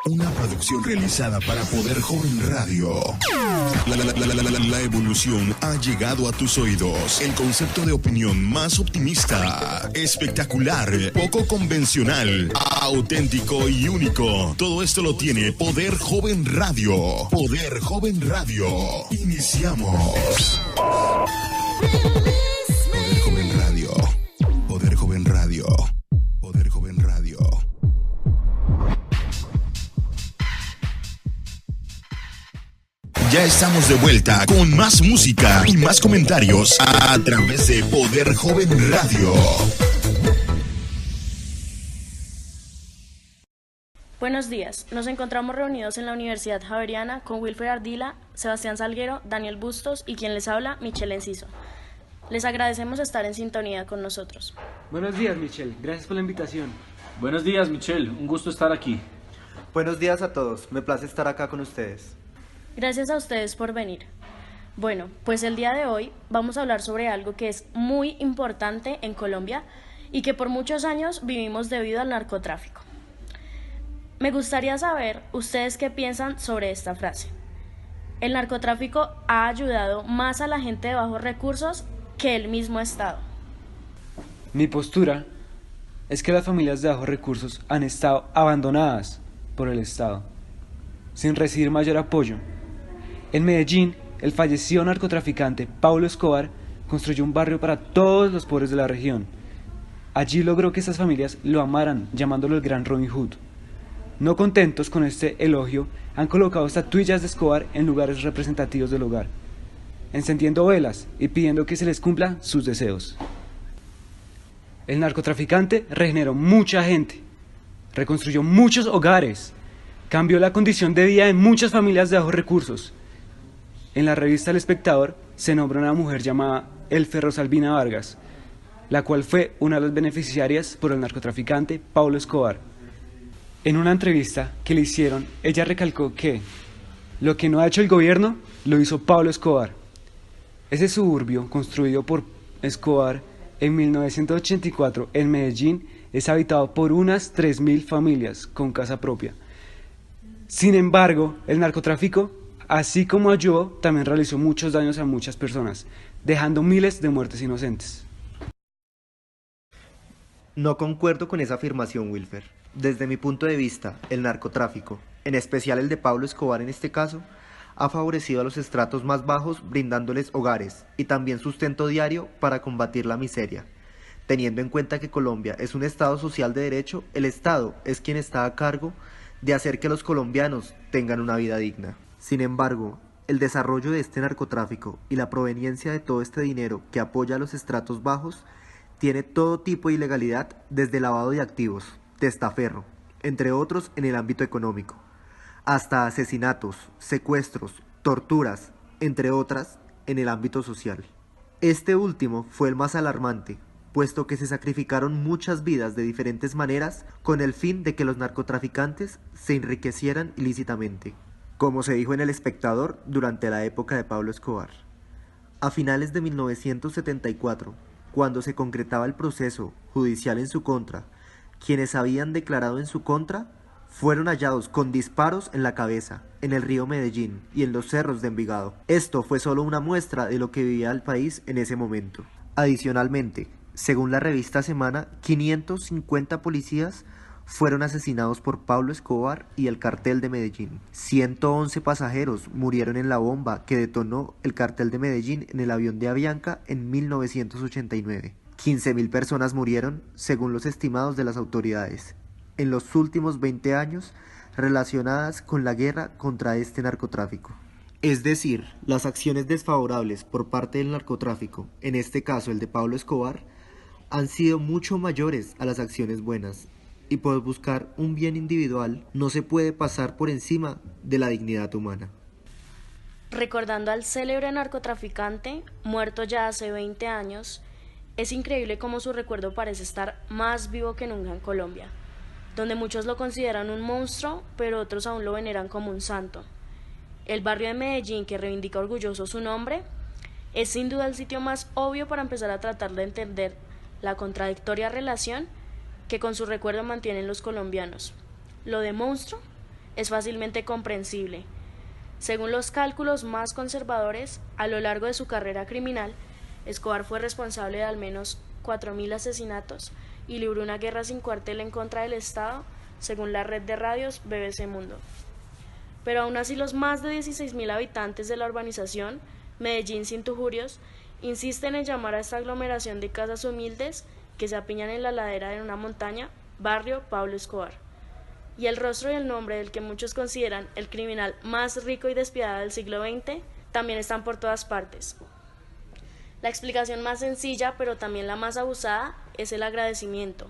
Una producción realizada para Poder Joven Radio. La evolución ha llegado a tus oídos. El concepto de opinión más optimista, espectacular, poco convencional, auténtico y único. Todo esto lo tiene Poder Joven Radio. Poder Joven Radio. Iniciamos. Poder Joven Radio. Poder Joven Radio. Poder Joven Radio. Ya estamos de vuelta con más música y más comentarios a través de Poder Joven Radio. Buenos días, nos encontramos reunidos en la Universidad Javeriana con Wilfer Ardila, Sebastián Salguero, Daniel Bustos y quien les habla, Michelle Enciso. Les agradecemos estar en sintonía con nosotros. Buenos días, Michelle, gracias por la invitación. Buenos días, Michelle, un gusto estar aquí. Buenos días a todos, me place estar acá con ustedes. Gracias a ustedes por venir. Bueno, pues el día de hoy vamos a hablar sobre algo que es muy importante en Colombia y que por muchos años vivimos debido al narcotráfico. Me gustaría saber ustedes qué piensan sobre esta frase. El narcotráfico ha ayudado más a la gente de bajos recursos que el mismo Estado. Mi postura es que las familias de bajos recursos han estado abandonadas por el Estado, sin recibir mayor apoyo. En Medellín, el fallecido narcotraficante Pablo Escobar construyó un barrio para todos los pobres de la región. Allí logró que estas familias lo amaran, llamándolo el Gran Robin Hood. No contentos con este elogio, han colocado estatuillas de Escobar en lugares representativos del hogar, encendiendo velas y pidiendo que se les cumplan sus deseos. El narcotraficante regeneró mucha gente, reconstruyó muchos hogares, cambió la condición de vida de muchas familias de bajos recursos. En la revista El Espectador se nombra una mujer llamada Elfer Rosalvina Vargas, la cual fue una de las beneficiarias por el narcotraficante Pablo Escobar. En una entrevista que le hicieron, ella recalcó que lo que no ha hecho el gobierno, lo hizo Pablo Escobar. Ese suburbio construido por Escobar en 1984 en Medellín es habitado por unas 3.000 familias con casa propia. Sin embargo, el narcotráfico, así como ayudó, también realizó muchos daños a muchas personas, dejando miles de muertes inocentes. No concuerdo con esa afirmación, Wilfer. Desde mi punto de vista, el narcotráfico, en especial el de Pablo Escobar en este caso, ha favorecido a los estratos más bajos brindándoles hogares y también sustento diario para combatir la miseria. Teniendo en cuenta que Colombia es un Estado social de derecho, el Estado es quien está a cargo de hacer que los colombianos tengan una vida digna. Sin embargo, el desarrollo de este narcotráfico y la proveniencia de todo este dinero que apoya a los estratos bajos tiene todo tipo de ilegalidad, desde lavado de activos, testaferro, entre otros en el ámbito económico, hasta asesinatos, secuestros, torturas, entre otras en el ámbito social. Este último fue el más alarmante, puesto que se sacrificaron muchas vidas de diferentes maneras con el fin de que los narcotraficantes se enriquecieran ilícitamente, como se dijo en El Espectador durante la época de Pablo Escobar. A finales de 1974, cuando se concretaba el proceso judicial en su contra, quienes habían declarado en su contra fueron hallados con disparos en la cabeza, en el río Medellín y en los cerros de Envigado. Esto fue solo una muestra de lo que vivía el país en ese momento. Adicionalmente, según la revista Semana, 550 policías fueron asesinados por Pablo Escobar y el cartel de Medellín. 111 pasajeros murieron en la bomba que detonó el cartel de Medellín en el avión de Avianca en 1989. 15.000 personas murieron, según los estimados de las autoridades, en los últimos 20 años relacionadas con la guerra contra este narcotráfico. Es decir, las acciones desfavorables por parte del narcotráfico, en este caso el de Pablo Escobar, han sido mucho mayores a las acciones buenas, y por buscar un bien individual no se puede pasar por encima de la dignidad humana. Recordando al célebre narcotraficante, muerto ya hace 20 años, es increíble cómo su recuerdo parece estar más vivo que nunca en Colombia, donde muchos lo consideran un monstruo, pero otros aún lo veneran como un santo. El barrio de Medellín, que reivindica orgulloso su nombre, es sin duda el sitio más obvio para empezar a tratar de entender la contradictoria relación que con su recuerdo mantienen los colombianos. Lo de monstruo es fácilmente comprensible. Según los cálculos más conservadores, a lo largo de su carrera criminal, Escobar fue responsable de al menos 4.000 asesinatos y libró una guerra sin cuartel en contra del Estado, según la red de radios BBC Mundo. Pero aún así los más de 16.000 habitantes de la urbanización, Medellín sin tujurios, insisten en llamar a esta aglomeración de casas humildes que se apiñan en la ladera de una montaña, barrio Pablo Escobar. Y el rostro y el nombre del que muchos consideran el criminal más rico y despiadado del siglo XX también están por todas partes. La explicación más sencilla, pero también la más abusada, es el agradecimiento.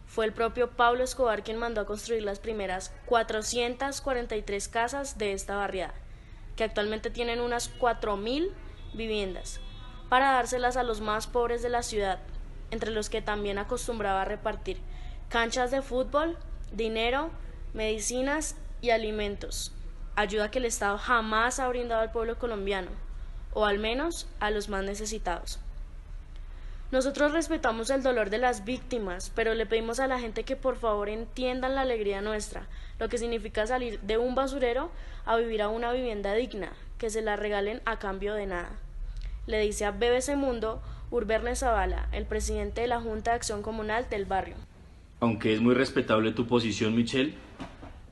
Fue el propio Pablo Escobar quien mandó a construir las primeras 443 casas de esta barriada, que actualmente tienen unas 4.000 viviendas, para dárselas a los más pobres de la ciudad, entre los que también acostumbraba a repartir canchas de fútbol, dinero, medicinas y alimentos, ayuda que el Estado jamás ha brindado al pueblo colombiano, o al menos a los más necesitados. Nosotros respetamos el dolor de las víctimas, pero le pedimos a la gente que por favor entiendan la alegría nuestra, lo que significa salir de un basurero a vivir a una vivienda digna, que se la regalen a cambio de nada. Le dice a BBC Mundo Urberne Zavala, el presidente de la Junta de Acción Comunal del barrio. Aunque es muy respetable tu posición, Michelle,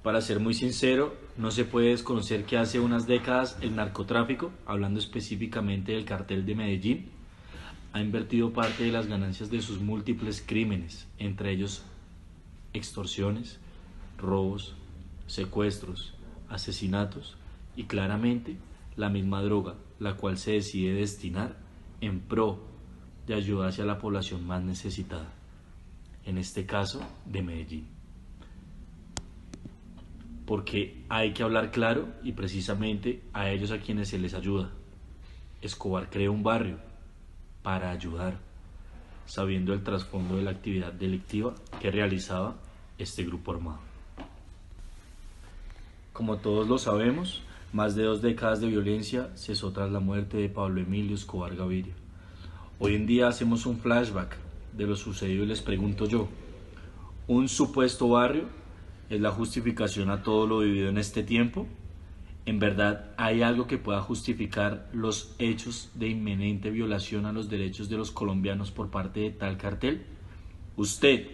para ser muy sincero, no se puede desconocer que hace unas décadas el narcotráfico, hablando específicamente del cartel de Medellín, ha invertido parte de las ganancias de sus múltiples crímenes, entre ellos extorsiones, robos, secuestros, asesinatos y claramente la misma droga, la cual se decide destinar en pro de ayudar hacia la población más necesitada, en este caso de Medellín. Porque hay que hablar claro y precisamente a ellos a quienes se les ayuda. Escobar creó un barrio para ayudar, sabiendo el trasfondo de la actividad delictiva que realizaba este grupo armado. Como todos lo sabemos, más de 2 décadas de violencia cesó tras la muerte de Pablo Emilio Escobar Gaviria. Hoy en día hacemos un flashback de lo sucedido y les pregunto yo, ¿un supuesto barrio es la justificación a todo lo vivido en este tiempo? ¿En verdad hay algo que pueda justificar los hechos de inminente violación a los derechos de los colombianos por parte de tal cartel? Usted,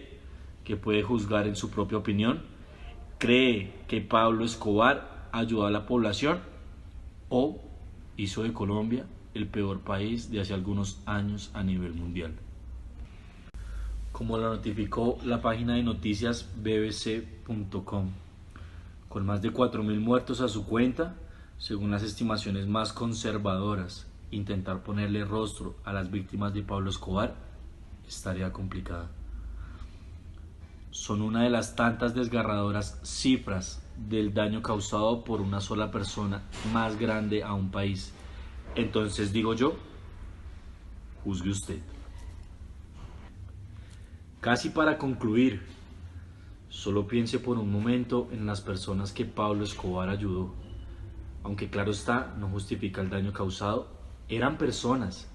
que puede juzgar en su propia opinión, ¿cree que Pablo Escobar ayudó a la población o hizo de Colombia el peor país de hace algunos años a nivel mundial? Como lo notificó la página de noticias bbc.com, con más de 4.000 muertos a su cuenta, según las estimaciones más conservadoras, intentar ponerle rostro a las víctimas de Pablo Escobar estaría complicada. Son una de las tantas desgarradoras cifras del daño causado por una sola persona más grande a un país. Entonces digo yo, juzgue usted. Casi para concluir, solo piense por un momento en las personas que Pablo Escobar ayudó. Aunque claro está, no justifica el daño causado, eran personas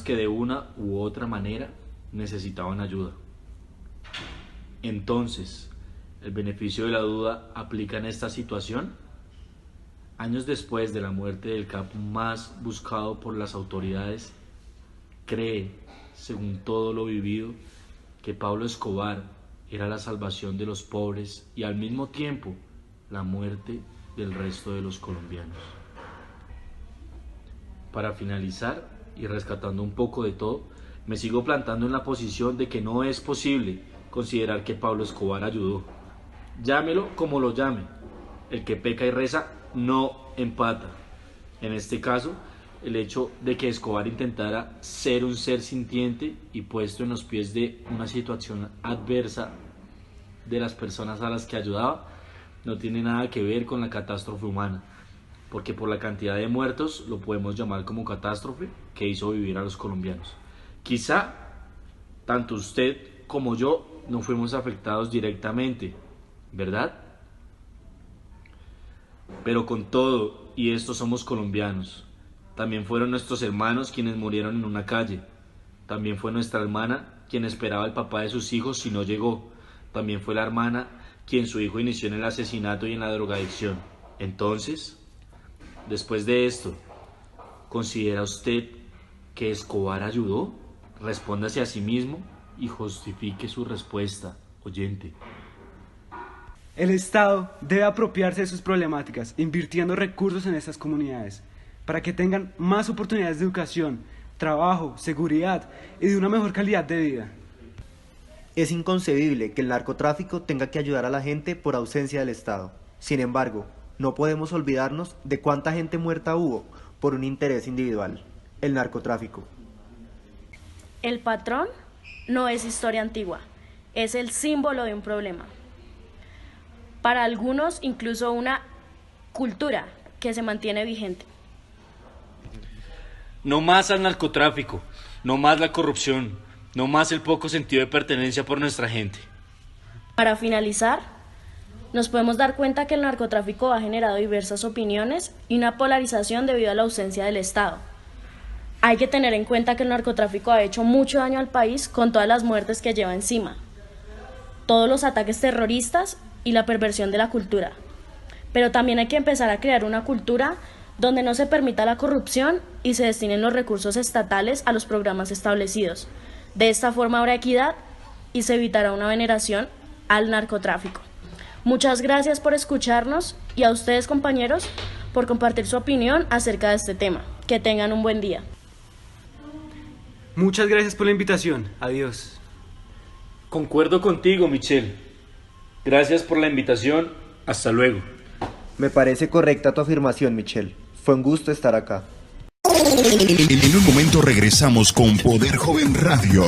que de una u otra manera necesitaban ayuda. Entonces, ¿el beneficio de la duda aplica en esta situación? Años después de la muerte del capo más buscado por las autoridades, ¿cree, según todo lo vivido, que Pablo Escobar era la salvación de los pobres y al mismo tiempo la muerte del resto de los colombianos? Para finalizar y rescatando un poco de todo, me sigo plantando en la posición de que no es posible considerar que Pablo Escobar ayudó. Llámelo como lo llame, el que peca y reza no empata. En este caso, el hecho de que Escobar intentara ser un ser sintiente y puesto en los pies de una situación adversa de las personas a las que ayudaba, no tiene nada que ver con la catástrofe humana, porque por la cantidad de muertos lo podemos llamar como catástrofe que hizo vivir a los colombianos. Quizá tanto usted como yo no fuimos afectados directamente, ¿verdad? Pero con todo y esto somos colombianos. También fueron nuestros hermanos quienes murieron en una calle. También fue nuestra hermana quien esperaba al papá de sus hijos y no llegó. También fue la hermana quien su hijo inició en el asesinato y en la drogadicción. Entonces, después de esto, ¿considera usted que Escobar ayudó? Respóndase a sí mismo y justifique su respuesta, oyente. El Estado debe apropiarse de sus problemáticas, invirtiendo recursos en estas comunidades, para que tengan más oportunidades de educación, trabajo, seguridad y de una mejor calidad de vida. Es inconcebible que el narcotráfico tenga que ayudar a la gente por ausencia del Estado. Sin embargo, no podemos olvidarnos de cuánta gente muerta hubo por un interés individual, el narcotráfico. El patrón no es historia antigua, es el símbolo de un problema. Para algunos, incluso una cultura que se mantiene vigente. No más al narcotráfico, no más la corrupción, no más el poco sentido de pertenencia por nuestra gente. Para finalizar, nos podemos dar cuenta que el narcotráfico ha generado diversas opiniones y una polarización debido a la ausencia del Estado. Hay que tener en cuenta que el narcotráfico ha hecho mucho daño al país con todas las muertes que lleva encima, todos los ataques terroristas y la perversión de la cultura. Pero también hay que empezar a crear una cultura donde no se permita la corrupción y se destinen los recursos estatales a los programas establecidos. De esta forma habrá equidad y se evitará una veneración al narcotráfico. Muchas gracias por escucharnos y a ustedes, compañeros, por compartir su opinión acerca de este tema. Que tengan un buen día. Muchas gracias por la invitación. Adiós. Concuerdo contigo, Michelle. Gracias por la invitación. Hasta luego. Me parece correcta tu afirmación, Michelle. Fue un gusto estar acá. En un momento regresamos con Poder Joven Radio.